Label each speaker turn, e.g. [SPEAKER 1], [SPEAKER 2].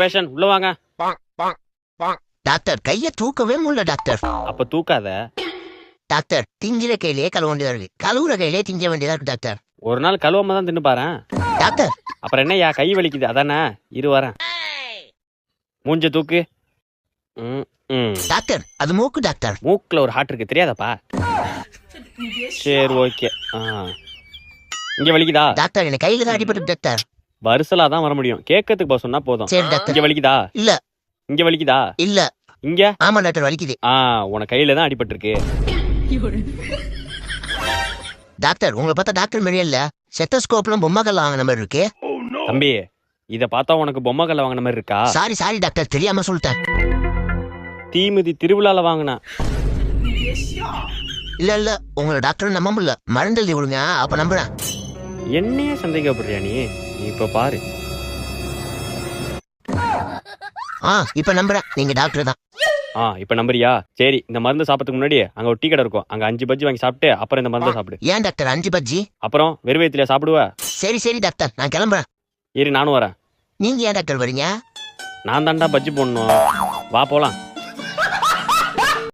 [SPEAKER 1] Patient உள்ள வாங்க.
[SPEAKER 2] Doctor கைய தூக்கவே முடியல டாக்டர்.
[SPEAKER 1] அப்ப தூக்காத
[SPEAKER 2] டாக்டர் திங்கிற கையிலேயே கழுவ வேண்டியதா இருக்கு, கழுவுற கையிலேயே திங்க வேண்டியதா இருக்கு டாக்டர்.
[SPEAKER 1] ஒரு நாள் கழுவாம தான் தின்னு பாறேன்.
[SPEAKER 2] டாக்டர்
[SPEAKER 1] அப்புறம் என்னய்யா கை வலிக்குது அதானே? இரு வரேன். மூஞ்ச தூக்கு.
[SPEAKER 2] டாக்டர் அது மூக்கு டாக்டர்.
[SPEAKER 1] மூக்குல ஒரு ஹார்ட் இருக்கு தெரியாதப்பா? சரி ஓகே. இங்க வலிக்குதா?
[SPEAKER 2] டாக்டர் எனக்கு கையில தான் அடிபட்டு டாக்டர்.
[SPEAKER 1] வருசலா தான் வர முடியும், கேட்கறதுக்கு போ சொன்னா போதும்.
[SPEAKER 2] சரி டாக்டர்.
[SPEAKER 1] இங்க வலிக்குதா?
[SPEAKER 2] இல்ல.
[SPEAKER 1] இங்க வலிக்குதா?
[SPEAKER 2] இல்ல.
[SPEAKER 1] இங்க?
[SPEAKER 2] ஆமா டாக்டர் வலிக்குது.
[SPEAKER 1] உனக்கு கையில தான் அடிபட்டு இருக்கு.
[SPEAKER 2] டாக்டர் உங்களை பார்த்தா டாக்டர் மாதிரியே இல்ல, செத்தஸ்கோப்ல பொம்மை கல்ல வாங்கின மாதிரி இருக்கு.
[SPEAKER 1] தம்பி இத பார்த்தா உனக்கு பொம்மை கல்ல வாங்கின மாதிரி இருக்கா?
[SPEAKER 2] சாரி டாக்டர் தெரியாம சொல்லிட்டேன்.
[SPEAKER 1] தீமிதி திருவிழால வாங்கின.
[SPEAKER 2] இல்ல உங்களை டாக்டர் நம்ப முடியல, மருந்து எழுதி கொடுங்க அப்ப நம்புறேன்.
[SPEAKER 1] என்னையே சந்தேகப்படுறியா நீ? இப்ப பாரு.
[SPEAKER 2] இப்ப நம்புறேன் நீங்க டாக்டர் தான்.
[SPEAKER 1] இப்ப நம்புறியா? சரி இந்த மருந்து சாப்பிடறதுக்கு முன்னாடி அங்க ஒரு டீ கடை இருக்கும், அங்க 5 பஜ்ஜி வாங்கி சாப்பிட்டு அப்புறம் இந்த மருந்தை சாப்பிடு.
[SPEAKER 2] ஏன் டாக்டர் 5 பஜ்ஜி?
[SPEAKER 1] அப்புறம் வெறும் வயித்துல சாப்பிடுவ?
[SPEAKER 2] சரி டாக்டர் நான் கிளம்புறேன்.
[SPEAKER 1] இரு நானும் வரேன்.
[SPEAKER 2] நீங்க ஏன் டாக்டர் வரீங்க?
[SPEAKER 1] நான் தான்டா பஜ்ஜி போடணும், வா போலாம்.